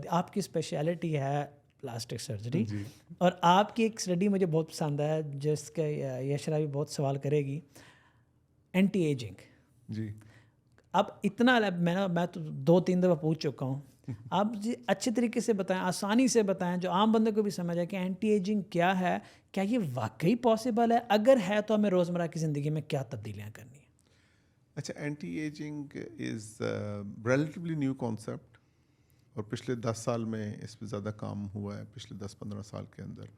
आपकी स्पेशलिटी है plastic surgery, जी और आपकी एक स्टडी मुझे बहुत पसंद है जिसके यशरा भी बहुत सवाल करेगी, एंटी एजिंग। जी। अब इतना मैं तो 2-3 दफ़ा पूछ चुका हूँ। आप जी अच्छे तरीके से बताएं, आसानी से बताएं, जो आम बंदे को भी समझ आए कि एंटी एजिंग क्या है, क्या ये वाकई पॉसिबल है, अगर है तो हमें रोज़मर्रा की ज़िंदगी में क्या तब्दीलियाँ करनी है। अच्छा, anti ageing is relatively new concept और पिछले 10 साल में इस पे ज़्यादा काम हुआ है, पिछले 10-15 साल के अंदर।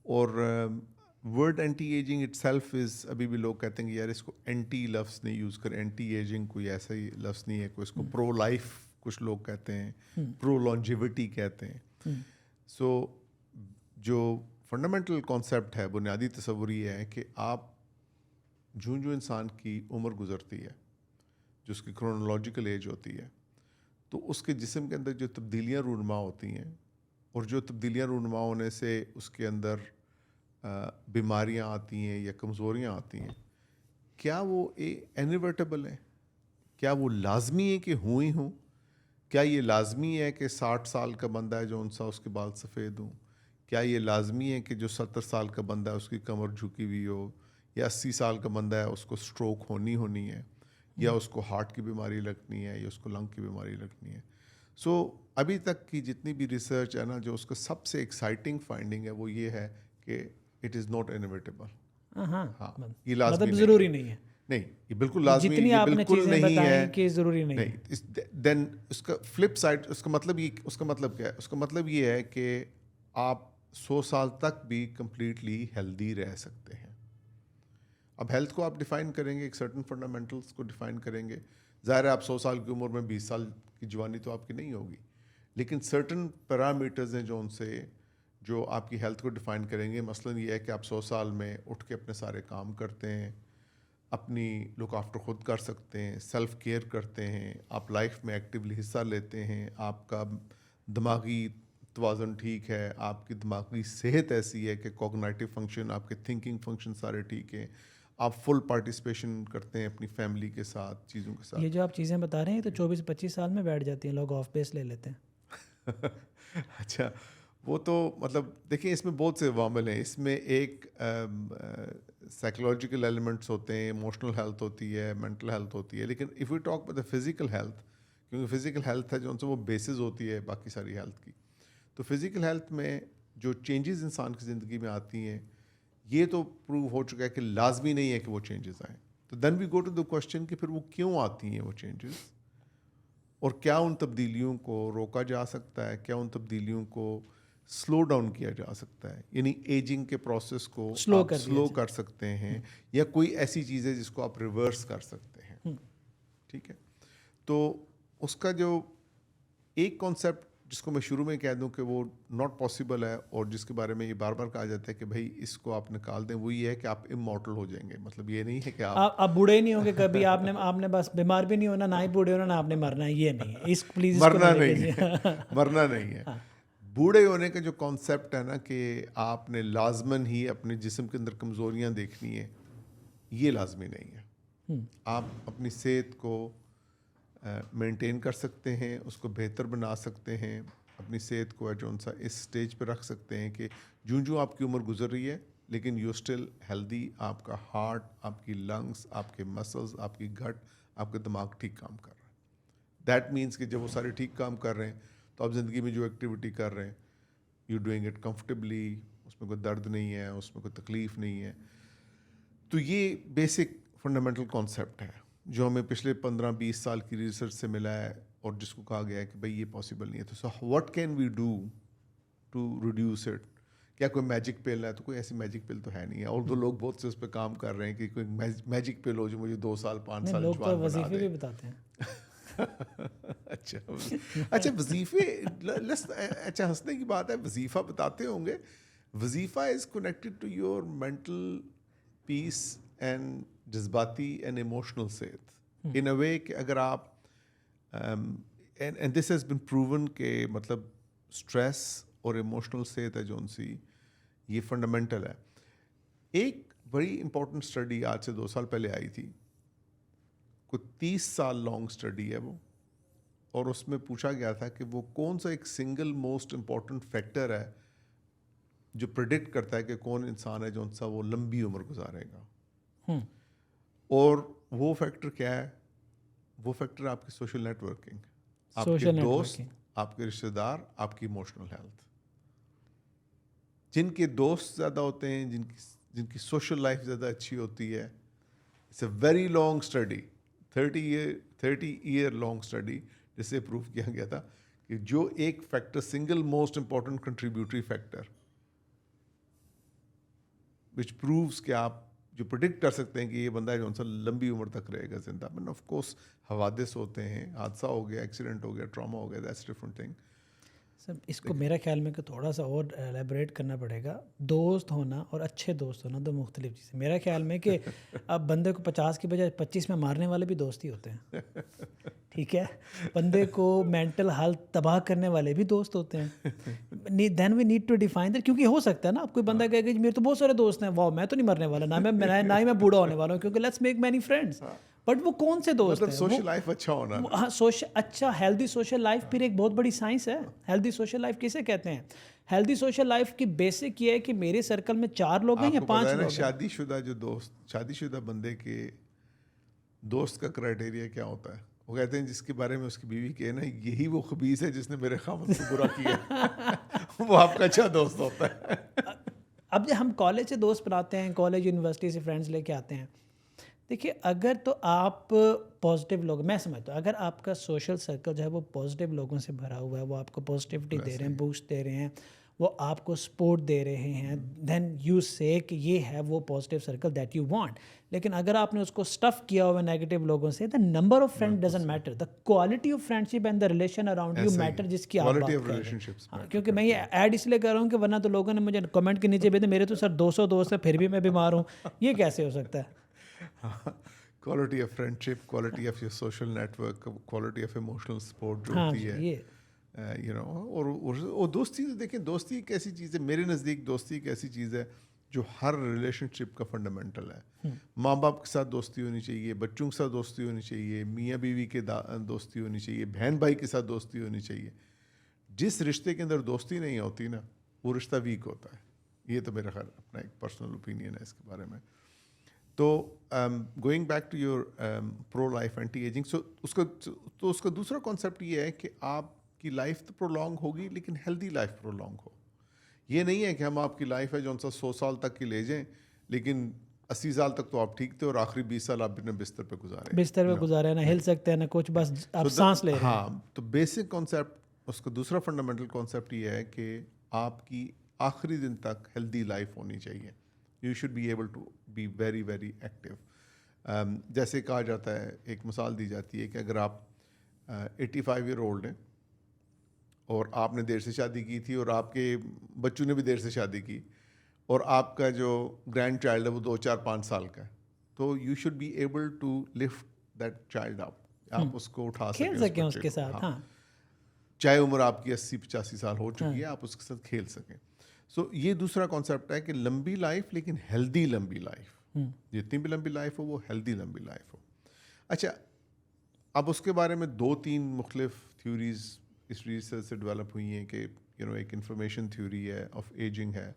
और word anti ageing itself is, अभी भी लोग कहते हैं कि यार इसको एंटी लफ्ज़ नहीं यूज़ कर, एंटी एजिंग कोई ऐसा ही लफ्ज़ नहीं है, कोई इसको प्रो लाइफ कुछ लोग कहते हैं, प्रो लॉन्जिविटी कहते हैं। सो जो फंडामेंटल कॉन्सेप्ट है, बुनियादी तस्वुर ये है कि आप जो जो इंसान की उम्र गुजरती है, जो उसकी क्रोनोलॉजिकल एज होती है, तो उसके जिस्म के अंदर जो तब्दीलियाँ रूनुमा होती हैं, और जो तब्दीलियाँ रूनुमा होने से उसके अंदर बीमारियाँ आती हैं या कमज़ोरियाँ आती हैं, क्या वो इनएविटेबल है? क्या वो लाजमी है कि हुई हों? क्या ये लाजमी है कि 60 साल का बंदा है जो उनसा उसके बाल सफ़ेद हों? क्या ये लाजमी है कि जो 70 साल का बंदा है उसकी कमर झुकी हुई हो, या 80 साल का बंदा है उसको स्ट्रोक होनी है, या उसको हार्ट की बीमारी लगनी है, या उसको लंग की बीमारी लगनी है? सो अभी तक की जितनी भी रिसर्च है ना, जो उसका सबसे एक्साइटिंग फाइंडिंग है वो ये है कि इट इज़ नॉट इनएविटेबल। हाँ, हाँ, ये लाजमी नहीं ज़रूरी है। नहीं है। नहीं, ये बिल्कुल ये लाजमी, जितनी ये आपने बिल्कुल चीज़ें नहीं है। बताई कि ज़रूरी नहीं नहीं, है। देन उसका फ्लिप साइड, उसका मतलब क्या है? उसका मतलब ये है कि आप 100 साल तक भी कंप्लीटली हेल्दी रह सकते हैं। अब हेल्थ को आप डिफाइन करेंगे, एक सर्टन फंडामेंटल्स को डिफाइन करेंगे। ज़ाहिर है आप 100 साल की उम्र में 20 साल की जवानी तो आपकी नहीं होगी, लेकिन सर्टन पैरामीटर्स हैं जो उनसे जो आपकी हेल्थ को डिफाइन करेंगे। मसलन ये है कि आप 100 साल में उठ के अपने सारे काम करते हैं, अपनी लुक आफ्टर खुद कर सकते हैं, सेल्फ केयर करते हैं, आप लाइफ में एक्टिवली हिस्सा लेते हैं, आपका दिमागी तवाज़ुन ठीक है, आपकी दिमागी सेहत ऐसी है कि कॉग्निटिव फंक्शन, आपके थिंकिंग फंक्शन सारे ठीक हैं, आप फुल पार्टिसिपेशन करते हैं अपनी फैमिली के साथ, चीज़ों के ये साथ। जो आप चीज़ें बता रहे हैं, ये तो 24-25 साल में बैठ जाती हैं, लोग ऑफ बेस ले लेते हैं। अच्छा, वो तो मतलब देखिए इसमें बहुत से वामिल हैं। इसमें एक साइकोलॉजिकल एलिमेंट्स होते हैं, इमोशनल हेल्थ होती है, मेंटल हेल्थ होती है, लेकिन if you talk about the physical health, क्योंकि फिज़िकल हेल्थ है जो उनसे वो बेसिस होती है बाकी सारी हेल्थ की, तो फिज़िकल हेल्थ में जो चेंजेस इंसान की ज़िंदगी में आती हैं, ये तो प्रूव हो चुका है कि लाजमी नहीं है कि वो चेंजेस आएँ। तो then we go to the question कि फिर वो क्यों आती हैं वो चेंजेस, और क्या उन तब्दीलियों को रोका जा सकता है, क्या उन तब्दीलियों को स्लो डाउन किया जा सकता है, यानी एजिंग के प्रोसेस को स्लो आप कर दिया स्लो जाए। कर सकते हैं, या कोई ऐसी चीज़ है जिसको आप रिवर्स कर सकते हैं। ठीक है, तो उसका जो एक कॉन्सेप्ट जिसको मैं शुरू में कह दूं कि वो नॉट पॉसिबल है, और जिसके बारे में ये बार बार कहा जाता है कि भाई इसको आप निकाल दें, वो ये है कि आप इमॉर्टल हो जाएंगे। मतलब ये नहीं है कि आप बूढ़े ही नहीं होंगे कभी, आपने आपने बस बीमार भी नहीं होना, ना ही बूढ़े होना, ना आपने मरना है, ये नहीं है। इस प्लीज़ इसको ना मरना लेके नहीं जी। है। मरना नहीं है। हाँ। बूढ़े होने का जो कॉन्सेप्ट है ना कि आपने लाजमन ही अपने जिस्म के अंदर कमज़ोरियां देखनी है, ये लाजमी नहीं है। आप अपनी सेहत को मेंटेन कर सकते हैं, उसको बेहतर बना सकते हैं, अपनी सेहत को है जो उनसा इस स्टेज पे रख सकते हैं कि जूं जूं आपकी उम्र गुजर रही है लेकिन यू स्टिल हेल्दी, आपका हार्ट, आपकी लंग्स, आपके मसल्स, आपकी गट, आपका दिमाग ठीक काम कर रहा है। दैट मीन्स कि जब वो सारे ठीक काम कर रहे हैं तो आप ज़िंदगी में जो एक्टिविटी कर रहे हैं, यू डूइंग इट कंफर्टेबली, उसमें कोई दर्द नहीं है, उसमें कोई तकलीफ़ नहीं है। तो ये बेसिक फंडामेंटल कॉन्सेप्ट है जो हमें पिछले 15-20 साल की रिसर्च से मिला है, और जिसको कहा गया है कि भाई ये पॉसिबल नहीं है। तो so what can we do to reduce it? क्या कोई मैजिक पिल है? तो कोई ऐसी मैजिक पिल तो है नहीं है, और तो लोग बहुत से उस पर काम कर रहे हैं कि कोई मैजिक पिल हो जो मुझे 2 साल 5 नहीं, साल लोग तो जवान बना वजीफे दे। भी बताते हैं। अच्छा, अच्छा वजीफे, अच्छा हंसने की बात है, वजीफा बताते होंगे। वजीफा is connected to your mental peace and जज्बाती एंड इमोशनल सेहत इन अ वे कि अगर आप and this has been proven के मतलब स्ट्रेस और इमोशनल सेहत है जो उनसी, ये फंडामेंटल है। एक बड़ी इंपॉर्टेंट स्टडी आज से 2 साल पहले आई थी, कोई 30 साल लॉन्ग स्टडी है वो, और उसमें पूछा गया था कि वो कौन सा एक सिंगल मोस्ट इम्पॉर्टेंट फैक्टर है जो प्रिडिक्ट करता है कि कौन इंसान है जो सा वो लंबी उम्र गुजारेगा। और वो फैक्टर क्या है? वो फैक्टर आपकी सोशल नेटवर्किंग, आपके सोशल दोस्त, नेटवर्किंग, आपके रिश्तेदार, आपकी इमोशनल हेल्थ। जिनके दोस्त ज़्यादा होते हैं, जिनकी सोशल लाइफ ज़्यादा अच्छी होती है, it's a very long study, 30 year long study, जिससे प्रूव किया गया था कि जो एक factor, single most important contributory factor which proves कि आप जो प्रिडिक्ट कर सकते हैं कि ये बंदा जो सा लंबी उम्र तक रहेगा जिंदा। बट ऑफ कोर्स हवादिस होते हैं, हादसा हो गया, एक्सीडेंट हो गया, ट्रॉमा हो गया, दैट्स डिफरेंट थिंग। सर इसको मेरा ख्याल में कि थोड़ा सा और एलेबरेट करना पड़ेगा। दोस्त होना और अच्छे दोस्त होना दो मुख्तलिफ चीज़ें। मेरा ख्याल में कि अब बंदे को 50 की बजाय 25 में मारने वाले भी दोस्त ही होते हैं, ठीक है। बंदे को मेंटल हेल्थ तबाह करने वाले भी दोस्त होते हैं। Then we need to define that, क्योंकि हो सकता है ना, आप कोई बंदा कहेगा कि मेरे तो बहुत सारे दोस्त हैं, वाह मैं तो नहीं मरने वाला, ना ही मैं बूढ़ा होने वाला हूँ, क्योंकि let's make many friends. But वो कौन से दोस्त मतलब हैं? सोशल लाइफ अच्छा होना। हाँ, सोशल अच्छा, हेल्दी सोशल लाइफ फिर एक बहुत बड़ी साइंस है। हेल्दी सोशल लाइफ किसे कहते हैं? हेल्दी सोशल लाइफ की बेसिक ये है कि मेरे सर्कल में 4 लोग हैं या 5 लोग हैं। शादीशुदा जो दोस्त, शादीशुदा बंदे के दोस्त का क्राइटेरिया क्या होता है? वो कहते हैं जिसके बारे में उसकी बीवी कहे ना यही वो खबीस है जिसने मेरे खामद को बुरा किया वो आपका अच्छा दोस्त होता है। अब जब हम कॉलेज से दोस्त बनाते हैं, कॉलेज यूनिवर्सिटी से फ्रेंड्स लेके आते हैं, देखिए अगर तो आप पॉजिटिव लोग, मैं समझता हूँ अगर आपका सोशल सर्कल जो है वो पॉजिटिव लोगों से भरा हुआ है, वो आपको पॉजिटिविटी दे रहे हैं, बूस्ट दे रहे हैं, वो आपको सपोर्ट दे रहे हैं, देन यू से कि ये है वो positive circle that you want. लेकिन अगर आपने उसको स्टफ़ किया हुआ नेगेटिव लोगों से, the number of friend doesn't matter, the quality of friendship and the relation around you matter, जिसकी आप बात कर रहे हैं। हाँ, क्योंकि मैं ये ऐड इसलिए कर रहा हूँ कि वरना तो लोगों ने मुझे कमेंट के नीचे भेजे मेरे तो सर 200 दोस्त है फिर भी मैं बीमार हूँ, ये कैसे हो सकता है? Quality of friendship, quality of your social network, quality of emotional support जो हाँ होती है, ये यू नो। और दोस्ती, देखें दोस्ती एक ऐसी चीज़ है, मेरे नज़दीक दोस्ती एक ऐसी चीज़ है जो हर रिलेशनशिप का फंडामेंटल है। माँ बाप के साथ दोस्ती होनी चाहिए, बच्चों के साथ दोस्ती होनी चाहिए, मियाँ बीवी के दोस्ती होनी चाहिए, बहन भाई के साथ दोस्ती होनी चाहिए। जिस रिश्ते के अंदर दोस्ती नहीं होती ना, वो रिश्ता वीक होता है। ये तो मेरा खैर अपना एक पर्सनल ओपिनियन है इसके बारे में। तो going back to your pro life anti ageing, so उसका दूसरा कॉन्सेप्ट ये है कि आपकी लाइफ तो प्रोलॉन्ग होगी लेकिन हेल्दी लाइफ प्रोलॉन्ग हो। ये नहीं है कि हम आपकी लाइफ है जो 100 साल तक की ले जाएं लेकिन 80 साल तक तो आप ठीक थे और आखिरी 20 साल आप अपने बिस्तर पे गुजारे। बिस्तर पे गुजारे, ना हिल सकते हैं ना कुछ, बस आप सांस ले रहे हैं। हाँ, तो बेसिक कॉन्सेप्ट, उसका दूसरा फंडामेंटल कॉन्सेप्ट ये है कि आपकी आखिरी दिन तक हेल्दी लाइफ होनी चाहिए। You should be able to be very very active. जैसे कहा जाता है, एक मिसाल दी जाती है कि अगर आप 85 ईयर ओल्ड हैं और आपने देर से शादी की थी और आपके बच्चों ने भी देर से शादी की और आपका जो ग्रैंड चाइल्ड है वो 2, 4, 5 साल का है, तो you should be able to lift that child up. आप उसको उठा सकें, खेल सकें उसके साथ। हाँ, चाहे उम्र आपकी 80-85 साल हो चुकी है, आप उसके साथ खेल सकें। सो ये दूसरा कॉन्सेप्ट है कि लंबी लाइफ लेकिन हेल्दी लंबी लाइफ, जितनी भी लंबी लाइफ हो वो हेल्दी लंबी लाइफ हो। अच्छा, अब उसके बारे में 2-3 मुख्तलिफ थ्योरीज इस रिसर्च से डेवलप हुई हैं कि एक इंफॉर्मेशन थ्योरी है ऑफ एजिंग है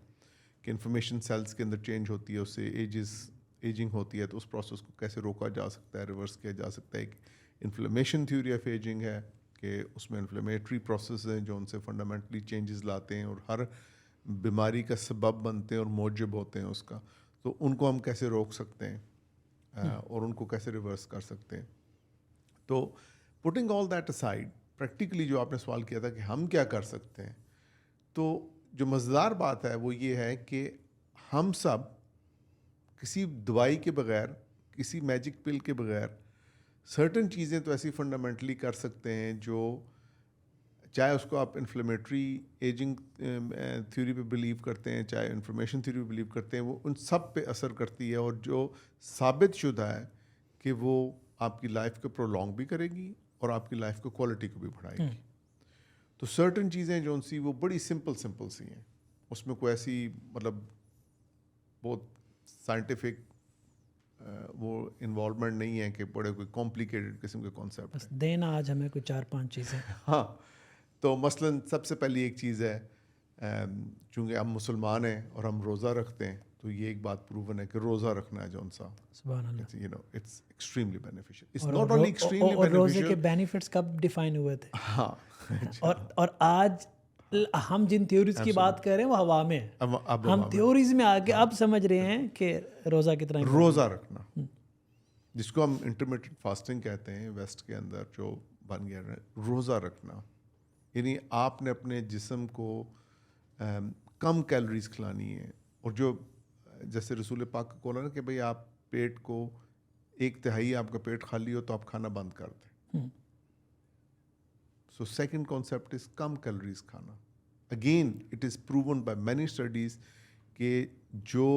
कि इंफॉर्मेशन सेल्स के अंदर चेंज होती है, उससे एजिंग होती है, तो उस प्रोसेस को कैसे रोका जा सकता है, रिवर्स किया जा सकता है। एक इन्फ्लेमेशन थ्योरी ऑफ एजिंग है कि उसमें इन्फ्लेमेटरी प्रोसेस हैं जो उनसे फंडामेंटली चेंजेस लाते हैं और हर बीमारी का सबब बनते हैं और मौजब होते हैं उसका, तो उनको हम कैसे रोक सकते हैं और उनको कैसे रिवर्स कर सकते हैं। तो putting all that aside, practically जो आपने सवाल किया था कि हम क्या कर सकते हैं, तो जो मज़ेदार बात है वो ये है कि हम सब किसी दवाई के बगैर, किसी मैजिक पिल के बगैर सर्टन चीज़ें तो ऐसी फंडामेंटली कर सकते हैं जो, चाहे उसको आप इन्फ्लेमेटरी एजिंग थ्योरी पे बिलीव करते हैं, चाहे इन्फॉर्मेशन थ्योरी पे बिलीव करते हैं, वो उन सब पे असर करती है और जो साबित शुदा है कि वो आपकी लाइफ को प्रोलॉन्ग भी करेगी और आपकी लाइफ को क्वालिटी को भी बढ़ाएगी। तो सर्टन चीज़ें जो सी वो बड़ी सिंपल सी हैं, उसमें कोई ऐसी मतलब बहुत साइंटिफिक वो इन्वॉल्वमेंट नहीं है कि बड़े कोई कॉम्प्लिकेटेड किस्म के कॉन्सेप्ट बस देना आज हमें कोई 4-5 चीज़ें। हाँ, तो मसलन सबसे पहली एक चीज़ है, चूँकि हम मुसलमान हैं और हम रोज़ा रखते हैं, तो ये एक बात प्रूवन है कि रोज़ा रखना है जौन सा, सुभान अल्लाह। You know, it's extremely beneficial. It's और नॉट ओनली एक्सट्रीमली और रोज़े के बेनिफिशियल। बेनिफिट्स कब डिफाइन हुए थे? हाँ, और आज हम जिन थ्योरीज की बात कर रहे हैं वो हवा में है। अब हम थ्योरीज में आके अब समझ रहे हैं कि रोज़ा कितना important रोज़ा रखना, जिसको हम इंटरमिटेंट फास्टिंग कहते हैं वेस्ट के अंदर, जो बन गया है रोज़ा रखना, यानी आपने अपने जिस्म को कम कैलोरीज खिलानी है। और जो जैसे रसूल पाक का कौल है ना कि भाई आप पेट को 1/3 आपका पेट खाली हो तो आप खाना बंद कर दें। सो सेकंड कॉन्सेप्ट इज कम कैलोरीज खाना। Again it is proven by many studies कि जो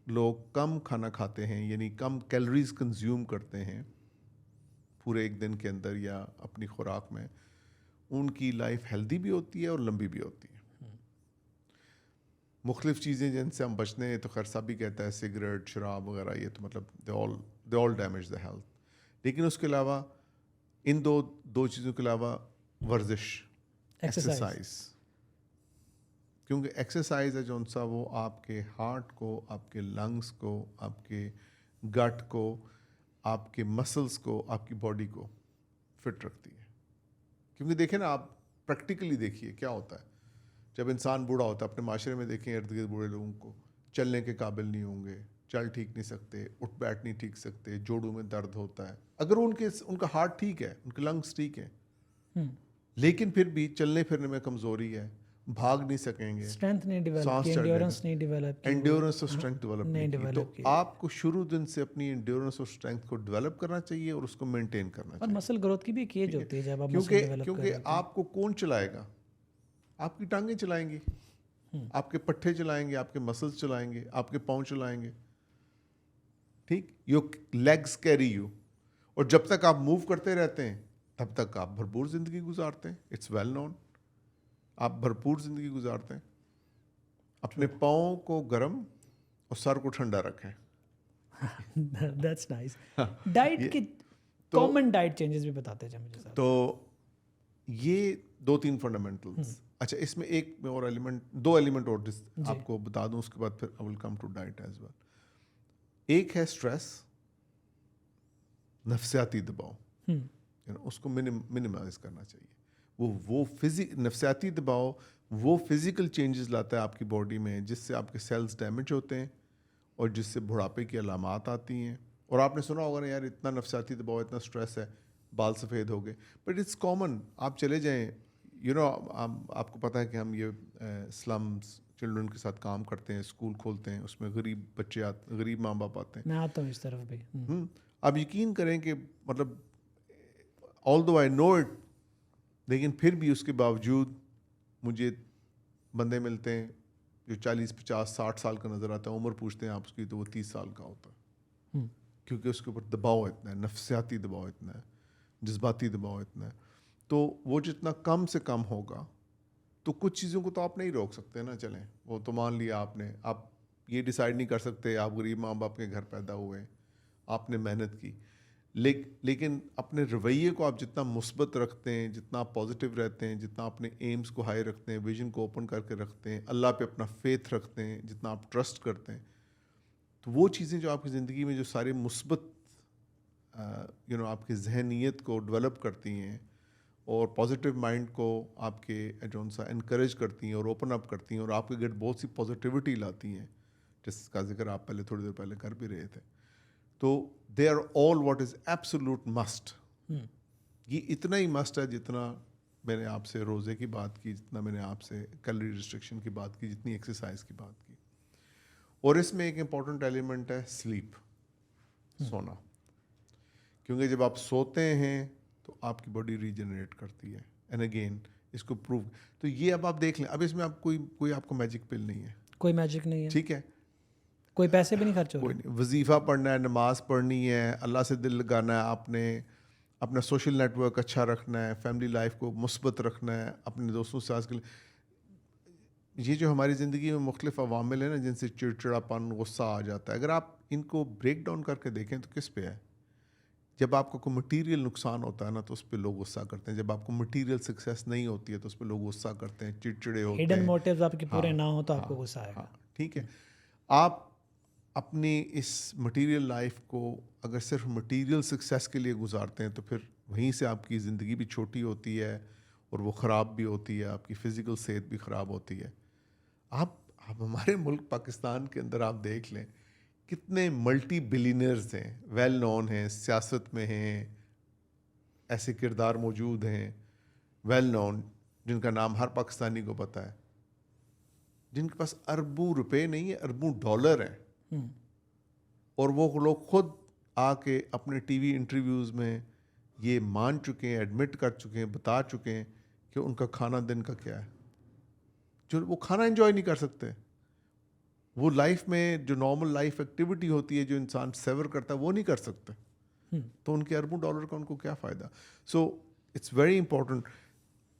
लोग कम खाना खाते हैं, यानी कम कैलोरीज कंज्यूम करते हैं पूरे एक दिन के अंदर या अपनी खुराक में, उनकी लाइफ हेल्दी भी होती है और लंबी भी होती है। मुख्तलिफ चीज़ें जिनसे हम बचने हैं, तो खैर सब भी कहता है सिगरेट, शराब वगैरह, ये तो मतलब they all damage the health. लेकिन उसके अलावा इन दो चीज़ों के अलावा वर्जिश, एक्सरसाइज, क्योंकि एक्सरसाइज है जौन सा वो आपके हार्ट को, आपके लंग्स को, आपके गट को, आपके मसल्स को, आपकी बॉडी को फिट रखती है। क्योंकि देखें ना, आप प्रैक्टिकली देखिए क्या होता है जब इंसान बूढ़ा होता है। अपने माशरे में देखें इर्द गिर्द बूढ़े लोगों को, चलने के काबिल नहीं होंगे, चल ठीक नहीं सकते, उठ बैठ नहीं ठीक सकते, जोड़ों में दर्द होता है। अगर उनका हार्ट ठीक है, उनके लंग्स ठीक है, लेकिन फिर भी चलने फिरने में कमज़ोरी है, भाग नहीं सकेंगे, स्ट्रेंथ नहीं डेवलप सांस की, चढ़ एंड्योरेंस नहीं डेवलप की, एंड्योरेंस और स्ट्रेंथ डेवलप नहीं नहीं की। डेवलप की। तो आपको शुरू दिन से अपनी एंड्योरेंस और स्ट्रेंथ को डेवलप करना चाहिए और उसको मेंटेन करना और चाहिए। मसल ग्रोथ की भी एक एज होती है जब आप मसल क्योंकि डेवलप कर क्योंकि रहे होते हैं। आपको कौन चलाएगा? आपकी टांगें चलाएंगी, आपके पट्टे चलाएंगे, आपके मसल्स चलाएंगे, आपके पाँव चलाएंगे, ठीक? Your legs carry you. और जब तक आप मूव करते रहते हैं तब तक आप भरपूर ज़िंदगी गुजारते हैं। इट्स वेल नोन, आप भरपूर ज़िंदगी गुजारते हैं। अपने पाँव को गर्म और सर को ठंडा रखें। That's nice. डाइट की कॉमन डाइट चेंजेस भी बताते हैं मुझे सर। तो ये 2-3 फंडामेंटल्स। अच्छा, इसमें एक मैं और एलिमेंट, 2 एलिमेंट और आपको बता दूं, उसके बाद फिर I will come to diet as well. एक है स्ट्रेस, नफसियाती दबाव, उसको मिनिमाइज करना चाहिए। वो नफसियाती दबाव वो फिजिकल चेंजेस लाता है आपकी बॉडी में, जिससे आपके सेल्स डैमेज होते हैं और जिससे बुढ़ापे की अलामात आती हैं। और आपने सुना होगा ना यार, इतना नफसियाती दबाव, इतना स्ट्रेस है, बाल सफ़ेद हो गए, बट इट्स कॉमन। आप चले जाएं, आपको पता है कि हम ये स्लम्स चिल्ड्रन के साथ काम करते हैं, स्कूल खोलते हैं, उसमें गरीब बच्चे आते, गरीब माँ बाप आते हैं। मैं आता हूँ इस तरफ भी। आप यकीन करें कि मतलब ऑल्दो आई नो इट, लेकिन फिर भी उसके बावजूद मुझे बंदे मिलते हैं जो 40, 50, 60 साल का नज़र आता है। उम्र पूछते हैं आप उसकी तो वो 30 साल का होता है, क्योंकि उसके ऊपर दबाव इतना है, नफसियाती दबाव इतना है, जज्बाती दबाव इतना है। तो वो जितना कम से कम होगा, तो कुछ चीज़ों को तो आप नहीं रोक सकते ना। चलें, वो तो मान लिया आपने, आप ये डिसाइड नहीं कर सकते, आप गरीब माँ बाप के घर पैदा हुए, आपने मेहनत की, लेकिन अपने रवैये को आप जितना मुस्बत रखते हैं, जितना आप पॉजिटिव रहते हैं, जितना अपने एम्स को हाई रखते हैं, विजन को ओपन करके रखते हैं, अल्लाह पे अपना फेथ रखते हैं, जितना आप ट्रस्ट करते हैं, तो वो चीज़ें जो आपकी ज़िंदगी में जो सारे मुस्बत आपकी जहनीत को डेवलप करती हैं और पॉजिटिव माइंड को आपके जौन सा इनकरेज करती हैं और ओपन अप करती हैं और आपके घर बहुत सी पॉजिटिविटी लाती हैं, जिसका जिक्र आप पहले थोड़ी देर पहले कर भी रहे थे। तो they are all what is absolute must. ये इतना ही मस्ट है जितना मैंने आपसे रोज़े की बात की, जितना मैंने आपसे कैलोरी रिस्ट्रिक्शन की बात की, जितनी एक्सरसाइज की बात की। और इसमें एक इम्पॉर्टेंट एलिमेंट है स्लीप, सोना। क्योंकि जब आप सोते हैं तो आपकी बॉडी रीजनरेट करती है। एंड अगेन इसको प्रूव, तो ये अब आप देख लें, अब इसमें आप कोई आपको मैजिक पिल नहीं है, कोई मैजिक नहीं है, ठीक है, कोई पैसे भी नहीं खर्च हो कोई रहे। नहीं, वजीफ़ा पढ़ना है, नमाज पढ़नी है, अल्लाह से दिल लगाना है, आपने अपना सोशल नेटवर्क अच्छा रखना है, फैमिली लाइफ को मुस्बत रखना है, अपने दोस्तों से आजकल ये जो हमारी ज़िंदगी में मुख्तलिफ अवामिल है ना, जिनसे चिड़चिड़ापन, गुस्सा आ जाता है, अगर आप इनको ब्रेक डाउन करके देखें तो किस पे है? जब आपको कोई मटेरियल नुकसान होता है ना तो उस पर लोग गुस्सा करते हैं, जब आपको मटेरियल सक्सेस नहीं होती है तो उस पर लोग गुस्सा करते हैं, चिड़चिड़े होते हिडन हैं। मोटिव्स आपके पूरे हाँ, ना हो तो आपको हाँ, गुस्सा आएगा। हाँ, ठीक है। आप अपनी इस मटेरियल लाइफ को अगर सिर्फ मटेरियल सक्सेस के लिए गुजारते हैं तो फिर वहीं से आपकी ज़िंदगी भी छोटी होती है और वो ख़राब भी होती है, आपकी फ़िज़िकल सेहत भी ख़राब होती है। आप हमारे मुल्क पाकिस्तान के अंदर आप देख लें कितने मल्टी बिलियनर्स हैं, वेल नोन हैं, सियासत में हैं, ऐसे किरदार मौजूद हैं वेल नोन जिनका नाम हर पाकिस्तानी को पता है, जिनके पास अरबों रुपए नहीं है, अरबों डॉलर हैं। और वो लोग खुद आके अपने टीवी इंटरव्यूज़ में ये मान चुके हैं, एडमिट कर चुके हैं, बता चुके हैं कि उनका खाना दिन का क्या है, जो वो खाना एंजॉय नहीं कर सकते। वो लाइफ में जो नॉर्मल लाइफ एक्टिविटी होती है जो इंसान सेवर करता है वो नहीं कर सकते। तो उनके अरबों डॉलर का उनको क्या फ़ायदा? सो इट्स वेरी इंपॉर्टेंट,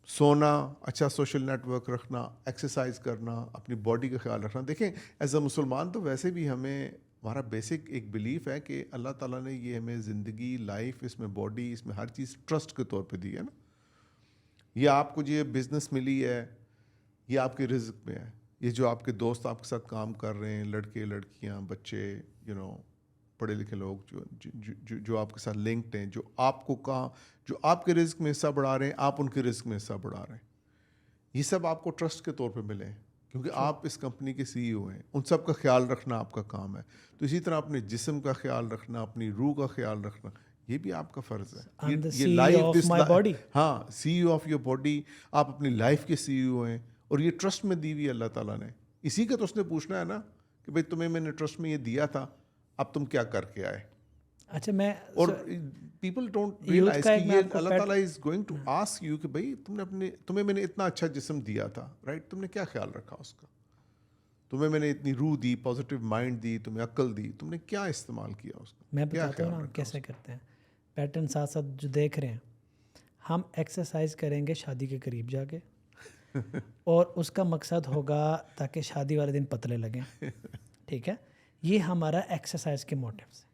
सोना, अच्छा सोशल नेटवर्क रखना, एक्सरसाइज करना, अपनी बॉडी का ख्याल रखना। देखें एज अ मुसलमान तो वैसे भी हमें, हमारा बेसिक एक बिलीफ है कि अल्लाह ताला ने ये हमें ज़िंदगी, लाइफ, इसमें बॉडी, इसमें हर चीज़ ट्रस्ट के तौर पे दी है ना। ये आपको जो ये बिज़नेस मिली है ये आपके रिज़्क में है, ये जो आपके दोस्त आपके साथ काम कर रहे हैं, लड़के लड़कियां, बच्चे, पढ़े लिखे लोग जो आपके साथ लिंक्ड हैं, जो आपको जो आपके रिस्क में हिस्सा बढ़ा रहे हैं, आप उनके रिस्क में हिस्सा बढ़ा रहे हैं, ये सब आपको ट्रस्ट के तौर पे मिले हैं क्योंकि आप इस कंपनी के CEO हैं। उन सब का ख्याल रखना आपका काम है। तो इसी तरह अपने जिस्म का ख्याल रखना, अपनी रूह का ख्याल रखना, ये भी आपका फ़र्ज़ है। ये लाइफ हाँ, CEO ऑफ योर बॉडी, आप अपनी लाइफ के CEO हैं और ये ट्रस्ट में दी हुई अल्लाह ताला ने। इसी का तो उसने पूछना है ना कि भाई तुम्हें मैंने ट्रस्ट में ये दिया था, अब तुम क्या करके आए। अच्छा, मैं और पीपल डोंट रियलाइज कि ये अल्लाह ताला is going to ask you कि भाई तुम्हें मैंने इतना अच्छा जिस्म दिया था, राइट, तुमने क्या ख्याल रखा उसका? तुम्हें मैंने इतनी रूह दी, पॉजिटिव माइंड दी, तुम्हें अक्ल दी, तुमने क्या इस्तेमाल किया उसका? मैं बताता हूँ ना कैसे करते हैं। पैटर्न साथ साथ जो देख रहे हैं, हम एक्सरसाइज करेंगे शादी के करीब जाके और उसका मकसद होगा ताकि शादी वाले दिन पतले लगें। ठीक है, ये हमारा एक्सरसाइज के मोटिव्स है।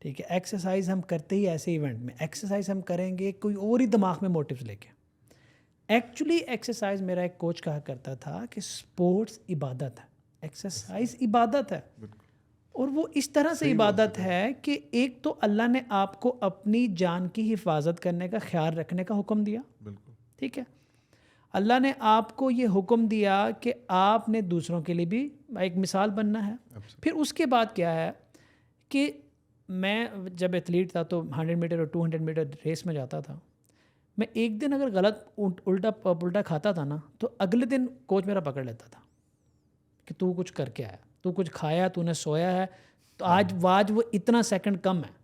ठीक है, एक्सरसाइज हम करते ही ऐसे इवेंट में एक्सरसाइज हम करेंगे कोई और ही दिमाग में मोटिव्स लेके। एक्चुअली एक्सरसाइज, मेरा एक कोच कहा करता था कि स्पोर्ट्स इबादत है, एक्सरसाइज इबादत है। और वो इस तरह से इबादत है कि एक तो अल्लाह ने आपको अपनी जान की हिफाजत करने का, ख्याल रखने का हुक्म दिया। ठीक है, अल्लाह ने आपको ये हुक्म दिया कि आपने दूसरों के लिए भी एक मिसाल बनना है। फिर उसके बाद क्या है कि मैं जब एथलीट था तो 100 मीटर और 200 मीटर रेस में जाता था। मैं एक दिन अगर गलत उल्टा पुल्टा खाता था ना तो अगले दिन कोच मेरा पकड़ लेता था कि तू कुछ करके आया, तू कुछ खाया, तूने सोया है, तो आज वो इतना सेकंड कम है।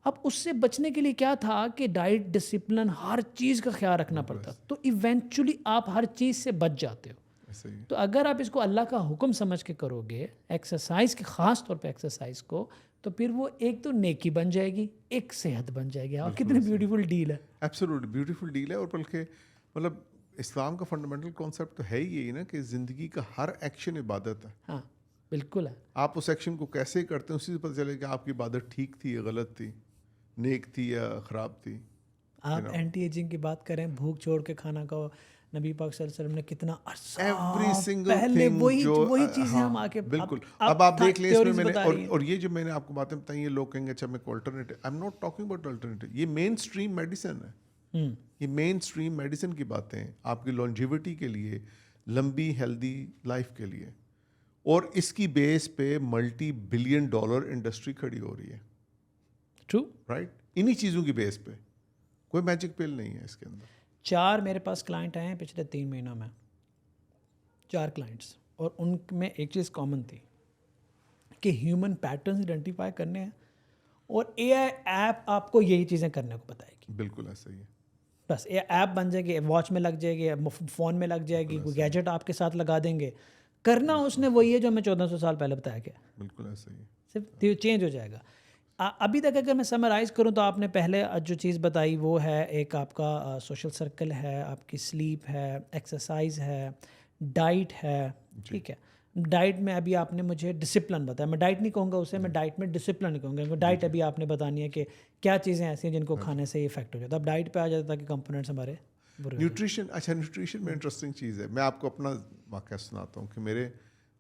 अब उससे बचने के लिए क्या था कि डाइट, डिसिप्लिन, हर चीज़ का ख्याल रखना पड़ता। तो इवेंचुअली आप हर चीज़ से बच जाते हो। तो अगर आप इसको अल्लाह का हुक्म समझ के करोगे, एक्सरसाइज के ख़ास तौर पे एक्सरसाइज को, तो फिर वो एक तो नेकी बन जाएगी, एक सेहत बन जाएगी। और कितनी ब्यूटीफुल डील है। एब्सोल्युटली ब्यूटीफुल डील है। और बल्कि मतलब इस्लाम का फंडामेंटल कॉन्सेप्ट तो है ही यही ना कि ज़िंदगी का हर एक्शन इबादत है। हाँ, बिल्कुल है। आप उस एक्शन को कैसे करते हैं उसी से पता चलेगा कि आपकी इबादत ठीक थी या गलत थी, नेक थी या ख़राब थी। आप एंटी एजिंग की बात करें, भूख छोड़ के खाना खाओ, नबी पाक सल्लल्लाहु अलैहि वसल्लम ने कितना अरसा एवरी सिंगल पहले थिंग वही चीज़ें हम आके बिल्कुल। अब आप देख लें इसमें मैंने और ये जो मैंने आपको बातें बताई, ये लोग कहेंगे अच्छा मैं alternative, I am not talking about alternative. ये मेन स्ट्रीम मेडिसिन है। ये मेन स्ट्रीम मेडिसिन की बातें हैं आपकी लॉन्जिविटी के लिए, लंबी हेल्दी लाइफ के लिए। और इसकी बेस पे मल्टी बिलियन डॉलर इंडस्ट्री खड़ी हो रही है। ट्रू, राइट, इन्हीं चीज़ों की बेस पे, कोई मैजिक पिल नहीं है इसके अंदर। 4 मेरे पास क्लाइंट आए हैं पिछले 3 महीनों में, 4 क्लाइंट्स, और उनमें एक चीज़ कॉमन थी कि ह्यूमन पैटर्न्स आइडेंटिफाई करने हैं और AI ऐप आपको यही चीज़ें करने को बताएगी। बिल्कुल ऐसा ही है। बस ये ऐप बन जाएगी, वॉच में लग जाएगी, फ़ोन में लग जाएगी, कोई गैजेट आपके साथ लगा देंगे। करना उसने वही है जो हमें 1400 साल पहले बताया गया। बिल्कुल ऐसा ही है, सिर्फ चेंज हो जाएगा। अभी तक अगर मैं समराइज़ करूं तो आपने पहले जो चीज़ बताई वो है, एक आपका सोशल सर्कल है, आपकी स्लीप है, एक्सरसाइज है, डाइट है। ठीक है, डाइट में अभी आपने मुझे डिसिप्लिन बताया, मैं डाइट नहीं कहूँगा उसे, मैं डाइट में डिसिप्लिन नहीं कहूँगा, क्योंकि डाइट अभी आपने बतानी है कि क्या चीज़ें ऐसी हैं जिनको खाने से इफेक्ट हो जाता है। अब डाइट पे आ जाता है कि कंपोनेंट्स हमारे बुरे हो जाते न्यूट्रिशन, अच्छा न्यूट्रिशन में इंटरेस्टिंग चीज़ है। मैं आपको अपना वाक़या सुनाता हूँ कि मेरे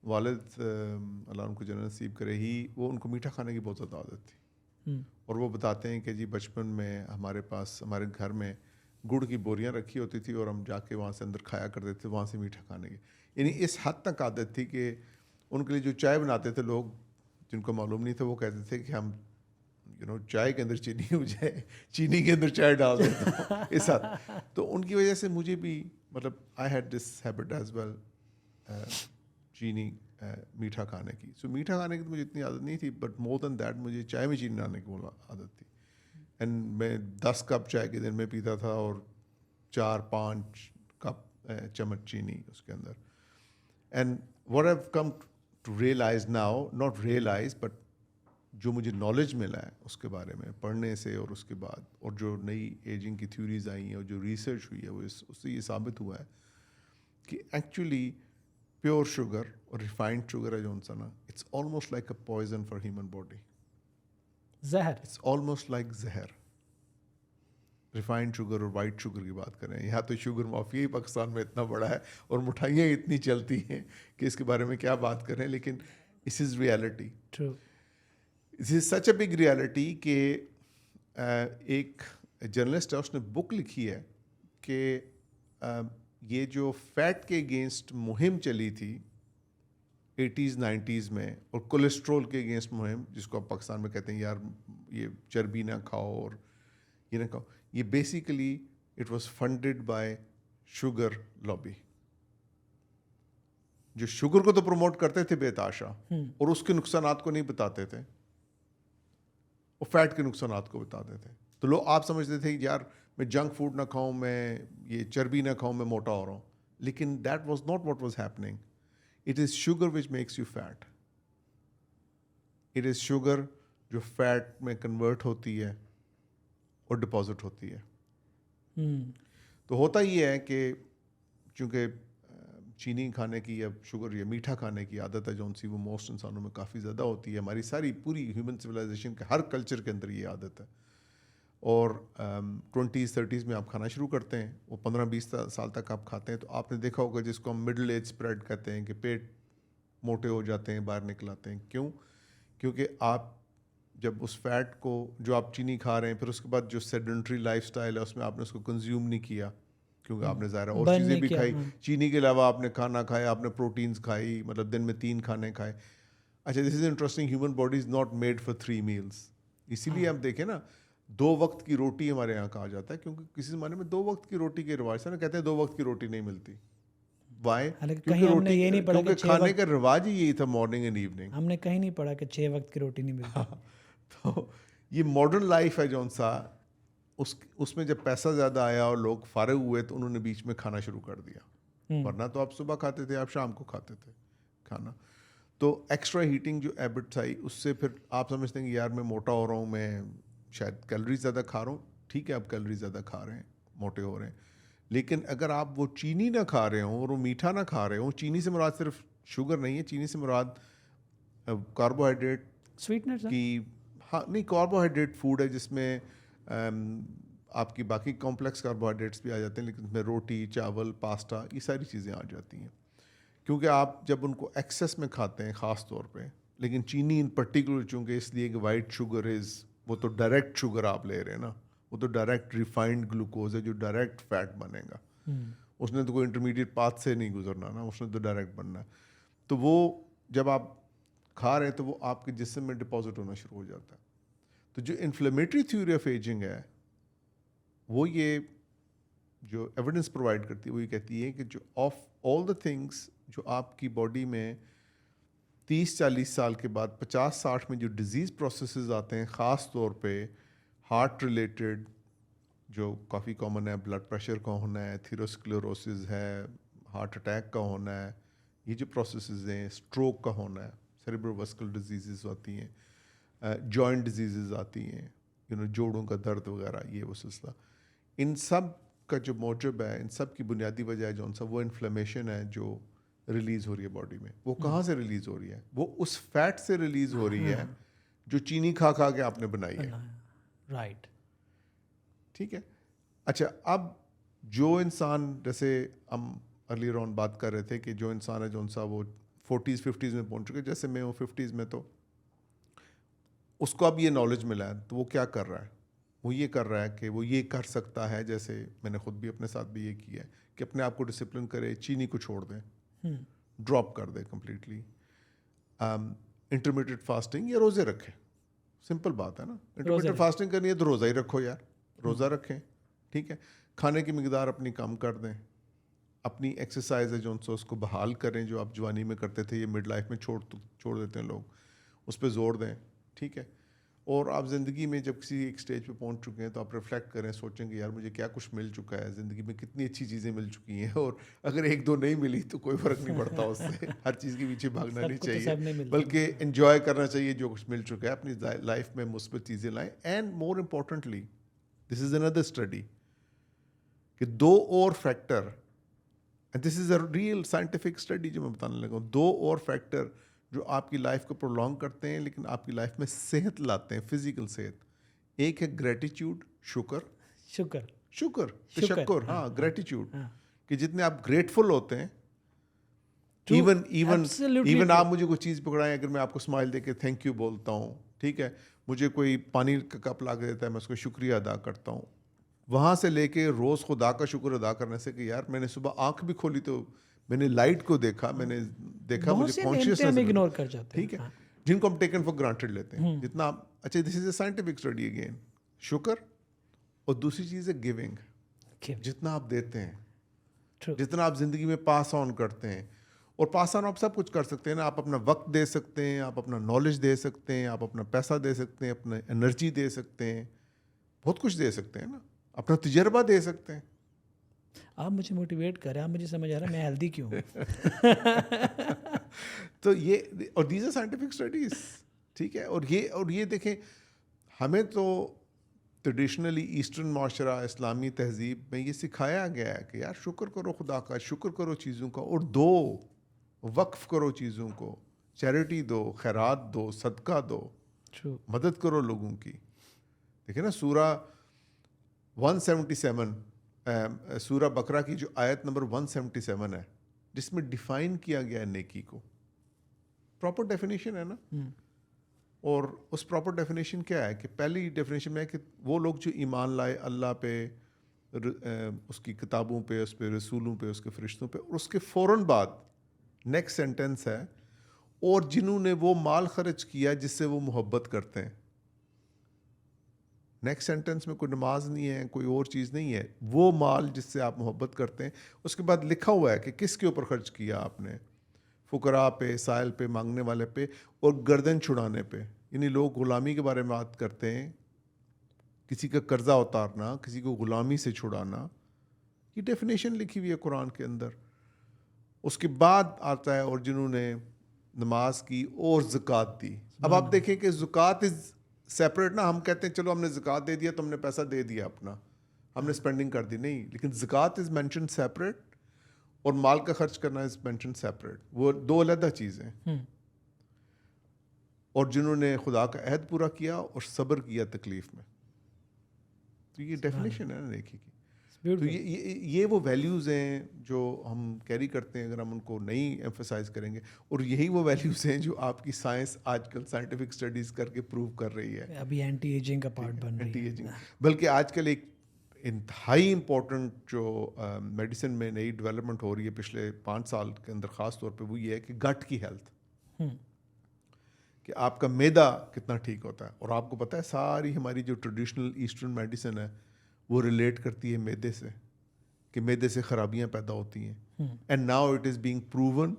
वालिद अल्लाह उनको जन्नत नसीब करे ही, वो उनको मीठा खाने की बहुत ज़्यादा आदत थी। हैं। और वो बताते हैं कि जी बचपन में हमारे पास हमारे घर में गुड़ की बोरियां रखी होती थी और हम जाके वहाँ से अंदर खाया करते थे, वहाँ से मीठा खाने की। यानी इस हद तक आदत थी कि उनके लिए जो चाय बनाते थे लोग, जिनको मालूम नहीं था, वो कहते थे कि हम चाय के अंदर चीनी हो जाए, चीनी के अंदर चाय डाल देता हूँ इस हद। तो उनकी वजह से मुझे भी, मतलब I had this habit as well, चीनी मीठा खाने की। सो मीठा खाने की तो मुझे इतनी आदत नहीं थी, बट मोर देन दैट मुझे चाय में चीनी डालने की आदत थी। एंड मैं 10 कप चाय के दिन में पीता था और 4-5 कप चम्मच चीनी उसके अंदर। And what I have come to realize now, not realize but जो मुझे नॉलेज मिला है उसके बारे में पढ़ने से और उसके बाद, और जो नई एजिंग की थ्योरीज आई हैं और जो रिसर्च हुई है, वो उससे ये साबित हुआ है कि एक्चुअली प्योर शुगर और रिफाइंड शुगर है जो सा ना, it's almost like a poison for human body. जहर। इट्स ऑलमोस्ट लाइक जहर। रिफाइंड शुगर और वाइट शुगर की बात करें, यहाँ तो शुगर माफिया ही पाकिस्तान में इतना बड़ा है और मिठाइयाँ इतनी चलती हैं कि इसके बारे में क्या बात करें, लेकिन this is reality. True. This is such a big reality कि एक जर्नलिस्ट है, उसने बुक लिखी है कि ये जो फैट के अगेंस्ट मुहिम चली थी 80s 90s में, और कोलेस्ट्रॉल के अगेंस्ट मुहिम, जिसको आप पाकिस्तान में कहते हैं यार ये चर्बी ना खाओ और ये ना खाओ, ये basically it was funded by sugar lobby, जो शुगर को तो प्रमोट करते थे बेताशा और उसके नुकसानात को नहीं बताते थे, और फैट के नुकसानात को बताते थे। तो लोग, आप समझते थे कि यार मैं जंक फूड ना खाऊं, मैं ये चर्बी ना खाऊं, मैं मोटा हो रहा हूँ, लेकिन that was not what was happening. It is sugar which makes you fat. It is sugar जो फैट में कन्वर्ट होती है और डिपॉजिट होती है। तो होता ये है कि चूँकि चीनी खाने की या शुगर या मीठा खाने की आदत है जौन सी, वो मोस्ट इंसानों में काफ़ी ज़्यादा होती है। हमारी सारी पूरी ह्यूमन सिविलाइजेशन के हर कल्चर के अंदर ये आदत है। और 20s 30s में आप खाना शुरू करते हैं, वो 15-20 साल तक आप खाते हैं, तो आपने देखा होगा जिसको हम मिडल एज स्प्रेड कहते हैं कि पेट मोटे हो जाते हैं, बाहर निकल आते हैं। क्यों? क्योंकि आप जब उस फैट को, जो आप चीनी खा रहे हैं, फिर उसके बाद जो सेडेंट्री लाइफस्टाइल है उसमें आपने उसको कंज्यूम नहीं किया, क्योंकि आपने ज़ाहिर और चीज़ें भी खाई, चीनी के अलावा आपने खाना खाया, आपने प्रोटीन्स खाई, मतलब दिन में 3 खाने खाए। अच्छा, this is interesting, human body is not made for 3 meals. इसीलिए आप देखें ना, 2 वक्त की रोटी हमारे यहाँ कहा जाता है, क्योंकि किसी ज़माने में 2 वक्त की रोटी के रिवाज से ना, कहते हैं 2 वक्त की रोटी नहीं मिलती। वाई? क्योंकि रोटी, क्योंकि खाने का रिवाज ही यही था, मॉर्निंग एंड इवनिंग। हमने कहीं नहीं पढ़ा कि 6 वक्त की रोटी नहीं मिलती। तो ये मॉडर्न लाइफ है जौन सा, उसमें जब पैसा ज़्यादा आया और लोग फारिग हुए तो उन्होंने बीच में खाना शुरू कर दिया। वरना तो आप सुबह खाते थे, आप शाम को खाते थे खाना। तो एक्स्ट्रा हीटिंग जो हैबिट्स आई, उससे फिर आप समझते हैं कि यार मैं मोटा हो रहा हूँ, मैं शायद कैलोरी ज़्यादा खा रहा हूँ। ठीक है, आप कैलोरी ज़्यादा खा रहे हैं, मोटे हो रहे हैं, लेकिन अगर आप वो चीनी ना खा रहे हो और वो मीठा ना खा रहे हो, चीनी से मुराद सिर्फ शुगर नहीं है, चीनी से मुराद कार्बोहाइड्रेट स्वीटनर्स की, हाँ नहीं, कार्बोहाइड्रेट फूड है जिसमें आपकी बाकी कॉम्प्लेक्स कार्बोहाइड्रेट्स भी आ जाते हैं, लेकिन इसमें रोटी, चावल, पास्ता, ये सारी चीज़ें आ जाती हैं। क्योंकि आप जब उनको एक्सेस में खाते हैं ख़ास तौर पे, लेकिन चीनी इन पर्टिकुलर चूँकि इसलिए कि वाइट शुगर इज़, वो तो डायरेक्ट शुगर आप ले रहे हैं ना, वो तो डायरेक्ट रिफाइंड ग्लूकोज है जो डायरेक्ट फैट बनेगा। उसने तो कोई इंटरमीडिएट पाथ से नहीं गुजरना ना, उसने तो डायरेक्ट बनना है। तो वो जब आप खा रहे हैं तो वो आपके जिस्म में डिपॉजिट होना शुरू हो जाता है। तो जो इन्फ्लेमेटरी थ्योरी ऑफ एजिंग है, वो ये जो एविडेंस प्रोवाइड करती है, वो ये कहती है कि जो ऑफ ऑल द थिंग्स जो आपकी बॉडी में 30-40 साल के बाद 50-60 में जो डिजीज़ प्रोसेसेस आते हैं, ख़ास तौर पे हार्ट रिलेटेड, जो काफ़ी कॉमन है, ब्लड प्रेशर का होना है, एथेरोस्क्लेरोसिस है, हार्ट अटैक का होना है, ये जो प्रोसेसेस हैं, स्ट्रोक का होना है, सेरेब्रोवास्कुलर डिजीज़ आती हैं, जॉइंट डिजीज़ आती हैं, जोड़ों का दर्द वगैरह, ये वो सिलसिला, इन सब का जो मौजब है, इन सब की बुनियादी वजह है जो उनसा वो इन्फ्लेमेशन है जो रिलीज हो रही है बॉडी में। वो कहाँ से रिलीज हो रही है? वो उस फैट से रिलीज हो रही है जो चीनी खा खा के आपने बनाई है। राइट। ठीक है। अच्छा, अब जो इंसान, जैसे हम अर्लियर ऑन बात कर रहे थे कि जो इंसान है जो सा वो 40s 50s में पहुंच चुके, जैसे मैं हूँ 50s में, तो उसको अब ये नॉलेज मिला है, तो वो क्या कर रहा है? वो ये कर रहा है कि वो ये कर सकता है, जैसे मैंने खुद भी अपने साथ भी ये किया है कि अपने आप को डिसिप्लिन करे, चीनी को छोड़ दें, ड्रॉप कर दे कम्प्लीटली, इंटरमीडिएट फास्टिंग या रोज़े रखें। सिंपल बात है ना। इंटरमीडिएट फास्टिंग करनी है तो रोज़ा ही रखो यार, रोज़ा रखें। ठीक है। खाने की मिकदार अपनी कम कर दें, अपनी एक्सरसाइज है जो उनसे उसको बहाल करें, जो आप जवानी में करते थे, ये मिड लाइफ में छोड़ देते हैं लोग, उस पर जोर दें। ठीक है। और आप ज़िंदगी में जब किसी एक स्टेज पे पहुंच चुके हैं तो आप रिफ्लेक्ट करें, सोचेंगे यार मुझे क्या कुछ मिल चुका है ज़िंदगी में, कितनी अच्छी चीज़ें मिल चुकी हैं, और अगर एक दो नहीं मिली तो कोई फ़र्क नहीं पड़ता उससे। हर चीज़ के पीछे भागना नहीं चाहिए, बल्कि एंजॉय करना चाहिए जो कुछ मिल चुका है, अपनी लाइफ में मुस्बत चीज़ें लाएँ। And more importantly, this is another study कि दो और factor, and this is a real scientific study जो मैं बताने लगा हूँ, दो और फैक्टर जो आपकी लाइफ को प्रोलॉन्ग करते हैं लेकिन आपकी लाइफ में सेहत लाते हैं, फिजिकल सेहत। एक है ग्रेटिट्यूड, शुक्र, तशक्कुर, हाँ, ग्रेटिट्यूड, कि जितने आप ग्रेटफुल होते हैं, इवन आप मुझे कोई चीज़ पकड़ाएं, अगर मैं आपको स्माइल देके थैंक यू बोलता हूँ, ठीक है, मुझे कोई पानी का कप ला के देता है, मैं उसको शुक्रिया अदा करता हूँ, वहाँ से लेके रोज़ खुदा का शुक्र अदा करने से कि यार मैंने सुबह आंख भी खोली तो मैंने लाइट को देखा, मैंने देखा, मुझे कॉन्शियसनेस इग्नोर कर जाते हैं। ठीक है, जिनको हम टेकन फॉर ग्रांटेड लेते हैं जितना। अच्छा, this is a scientific study again, शुक्र। और दूसरी चीज़ है गिविंग, जितना आप देते हैं, जितना आप जिंदगी में पास ऑन करते हैं। और पास ऑन आप सब कुछ कर सकते हैं ना, आप अपना वक्त दे सकते हैं, आप अपना नॉलेज दे सकते हैं, आप अपना पैसा दे सकते हैं, अपना एनर्जी दे सकते हैं, बहुत कुछ दे सकते हैं ना, अपना तजर्बा दे सकते हैं। आप मुझे मोटिवेट करें, आप मुझे समझ आ रहा है मैं हेल्दी क्यों हूँ। तो ये, और दीज आर साइंटिफिक स्टडीज। ठीक है। और ये देखें, हमें तो ट्रेडिशनली ईस्टर्न माशरा, इस्लामी तहजीब में ये सिखाया गया है कि यार शुक्र करो खुदा का, शुक्र करो चीज़ों का, और दो, वक्फ करो चीज़ों को, चैरिटी दो, खैरात दो, सदका दो, मदद करो लोगों की। देखिए ना, सूरा 177, सूरा बकरा की जो आयत नंबर 177 है, जिसमें डिफाइन किया गया है नेकी को, प्रॉपर डेफिनेशन है ना। और उस प्रॉपर डेफिनेशन क्या है कि पहली डेफिनेशन में है कि वो लोग जो ईमान लाए अल्लाह पे, उसकी किताबों पे, उस पे रसूलों पे, उसके फरिश्तों पे, और उसके फ़ौरन बाद नेक्स्ट सेंटेंस है, और जिन्होंने वो माल खर्च किया जिससे वो मोहब्बत करते हैं। नेक्स्ट सेंटेंस में कोई नमाज नहीं है, कोई और चीज़ नहीं है, वो माल जिससे आप मोहब्बत करते हैं। उसके बाद लिखा हुआ है कि किसके ऊपर खर्च किया आपने, फुकरा पे, साइल पे, मांगने वाले पे, और गर्दन छुड़ाने पे। यानी लोग गुलामी के बारे में बात करते हैं, किसी का कर्जा उतारना, किसी को गुलामी से छुड़ाना, ये डेफिनेशन लिखी हुई है कुरान के अंदर। उसके बाद आता है और जिन्होंने नमाज की और ज़कात दी। अब आप देखें कि ज़कात इज़ सेपरेट ना, हम कहते हैं चलो हमने ज़कात दे दिया तो हमने पैसा दे दिया अपना, हमने स्पेंडिंग कर दी, नहीं, लेकिन ज़कात इज़ मेंशन सेपरेट और माल का खर्च करना इज़ मेंशन सेपरेट, वो दो अलग चीज़ें। और जिन्होंने खुदा का अहद पूरा किया और सब्र किया तकलीफ में, तो ये डेफिनेशन है ना नेकी की। तो ये वो वैल्यूज़ हैं जो हम कैरी करते हैं, अगर हम उनको नहीं एम्फसाइज करेंगे। और यही वो वैल्यूज़ हैं जो आपकी साइंस आजकल साइंटिफिक स्टडीज़ करके प्रूव कर रही है, अभी एंटी एजिंग का पार्ट बन रही है। बल्कि आजकल एक इंतहाई इम्पोर्टेंट जो मेडिसिन में नई डेवलपमेंट हो रही है पिछले 5 साल के अंदर ख़ास तौर पे, वो ये है कि गट की हेल्थ, कि आपका मैदा कितना ठीक होता है। और आपको पता है सारी हमारी जो ट्रेडिशनल ईस्टर्न मेडिसिन है वो रिलेट करती है मैदे से, कि मैदे से ख़राबियाँ पैदा होती हैं। And now it is being proven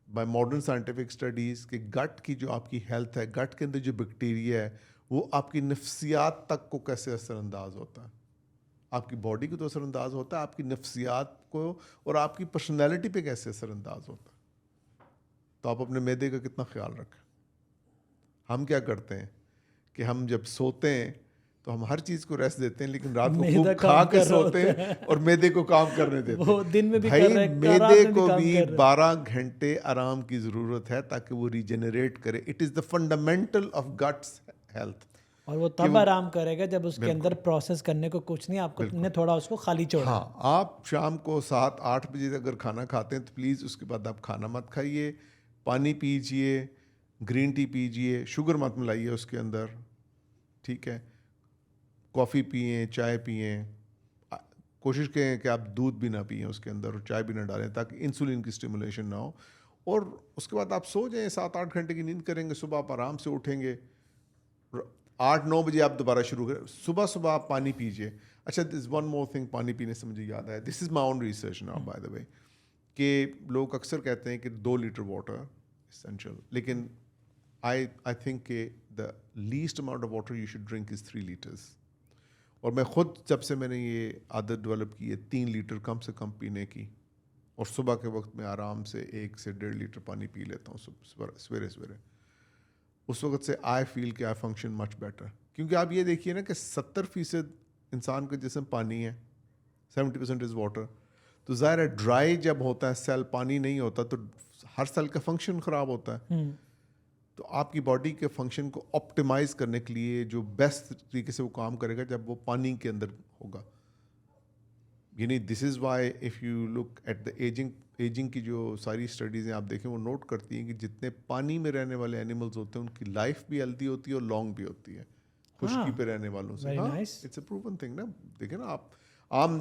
by modern scientific studies कि गट की जो आपकी हेल्थ है, गट के अंदर जो बैक्टीरिया है, वो आपकी नफ्सियात तक को कैसे असरअंदाज होता है, आपकी बॉडी को तो असरअंदाज होता है, आपकी नफ्सियात को और आपकी पर्सनैलिटी पे कैसे असरअंदाज होता है। तो आप अपने मैदे का कितना ख्याल रखें। हम क्या करते हैं कि हम जब सोते हैं तो तो हम हर चीज़ को रेस्ट देते हैं, लेकिन रात को मैदा खूब काम खा के कर रहा सोते होता हैं और मैदे को काम करने देते वो हैं। दिन में भी भाई कर रहा है, रात मैदे में भी को काम भी कर रहा है। 12 घंटे आराम की ज़रूरत है ताकि वो रीजनरेट करे। It is the fundamental of guts health. और वो कि तब वो आराम करेगा जब उसके बिल्कुल। अंदर प्रोसेस करने को कुछ नहीं, आपको ने थोड़ा उसको खाली छोड़ा। हाँ, आप शाम को 7-8 बजे अगर खाना खाते हैं तो प्लीज़ उसके बाद आप खाना मत खाइए, पानी पीजिए, ग्रीन टी पीजिए, शुगर मत मिलाइए उसके अंदर, ठीक है। कॉफ़ी पिएं, चाय पिएं, कोशिश करें कि आप दूध भी ना पिएं उसके अंदर और चाय भी ना डालें ताकि इंसुलिन की स्टिमुलेशन ना हो। और उसके बाद आप सो जाएं, 7-8 घंटे की नींद करेंगे, सुबह आप आराम से उठेंगे, 8-9 बजे आप दोबारा शुरू करें। सुबह सुबह आप पानी पीजिए। अच्छा, दिस वन मोर थिंग, पानी पीने से मुझे याद आया, this is my own research now by the way, कि लोग अक्सर कहते हैं कि 2 लीटर वाटर इसेंशियल, लेकिन आई थिंक कि the least amount of water you should drink is 3 litres. और मैं ख़ुद जब से मैंने ये आदत डेवलप की है 3 लीटर कम से कम पीने की, और सुबह के वक्त में आराम से 1 से 1.5 लीटर पानी पी लेता हूँ सवेरे सवेरे। उस वक्त से आई फील कि आई फंक्शन मच बेटर। क्योंकि आप ये देखिए ना कि 70% इंसान का जिस्म पानी है, 70% इज़ वाटर। तो ज़ाहिर है ड्राई जब होता है सेल, पानी नहीं होता तो हर सेल का फंक्शन ख़राब होता है। तो आपकी बॉडी के फंक्शन को ऑप्टिमाइज़ करने के लिए जो बेस्ट तरीके से वो काम करेगा जब वो पानी के अंदर होगा। यानी this is why if you look at the ageing की जो सारी स्टडीज़ हैं, आप देखें वो नोट करती हैं कि जितने पानी में रहने वाले एनिमल्स होते हैं उनकी लाइफ भी हेल्दी होती है और लॉन्ग भी होती है खुश्की पे रहने वालों से। हाँ, इट्स अ प्रूवन थिंग ना। देखें ना आप, आम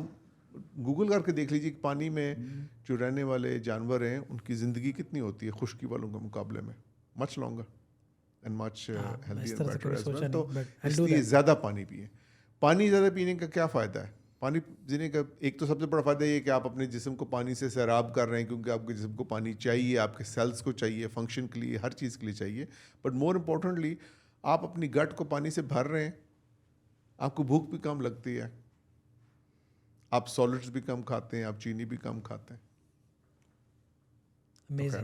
गूगल करके देख लीजिए कि पानी में जो रहने वाले जानवर हैं उनकी ज़िंदगी कितनी होती है खुश्की वालों के मुकाबले में, much longer and much healthy and better as well. तो इसलिए ज़्यादा पानी पिए। पानी ज़्यादा पीने का क्या फ़ायदा है? पानी पीने का एक तो सबसे बड़ा फ़ायदा ये है कि आप अपने जिस्म को पानी से सैराब कर रहे हैं, क्योंकि आपके जिस्म को पानी चाहिए, आपके सेल्स को चाहिए, फंक्शन के लिए, हर चीज़ के लिए चाहिए। बट मोर इम्पोर्टेंटली आप अपनी गट को पानी से भर रहे हैं, आपको भूख भी कम लगती है, आप सॉलिड्स भी कम खाते हैं, आप चीनी भी कम खाते हैं।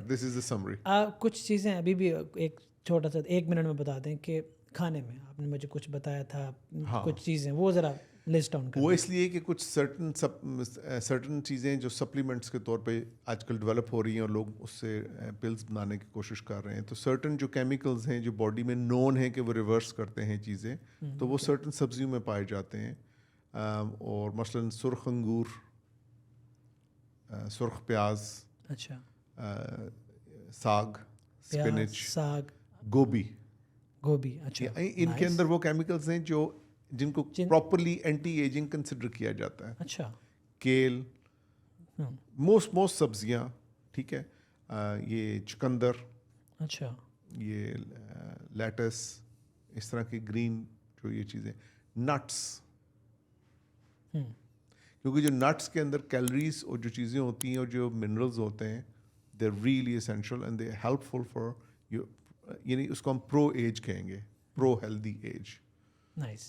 This is the summary. कुछ चीज़ें अभी भी एक छोटा सा 1 मिनट में बता दें कि खाने में आपने मुझे कुछ बताया था। हाँ। कुछ चीज़ें वो ज़रा लिस्ट डाउन कर। वो इसलिए कि कुछ सर्टन चीज़ें जो सप्लीमेंट्स के तौर पे आजकल डेवलप हो रही हैं और लोग उससे पिल्स बनाने की कोशिश कर रहे हैं। तो सर्टन जो केमिकल्स हैं जो बॉडी में नोन है कि वो रिवर्स करते हैं चीज़ें, तो वो सर्टन सब्जियों में पाए जाते हैं। और मसलन सुर्ख अंगूर, सुर्ख प्याज, अच्छा, साग, स्पिनच, साग, गोभी। अच्छा, इनके अंदर वो केमिकल्स हैं जो जिनको प्रॉपरली एंटी एजिंग कंसिडर किया जाता है। अच्छा, केल, मोस्ट सब्जियां, ठीक है, ये चुकंदर, अच्छा, ये लेटस, इस तरह की ग्रीन जो ये चीज़ें, नट्स, क्योंकि जो नट्स के अंदर कैलोरीज और जो चीज़ें होती हैं और जो मिनरल्स होते हैं, they are really essential and they are helpful for you. यानी उसको हम प्रो एज कहेंगे, प्रो हेल्दी एज। नाइस।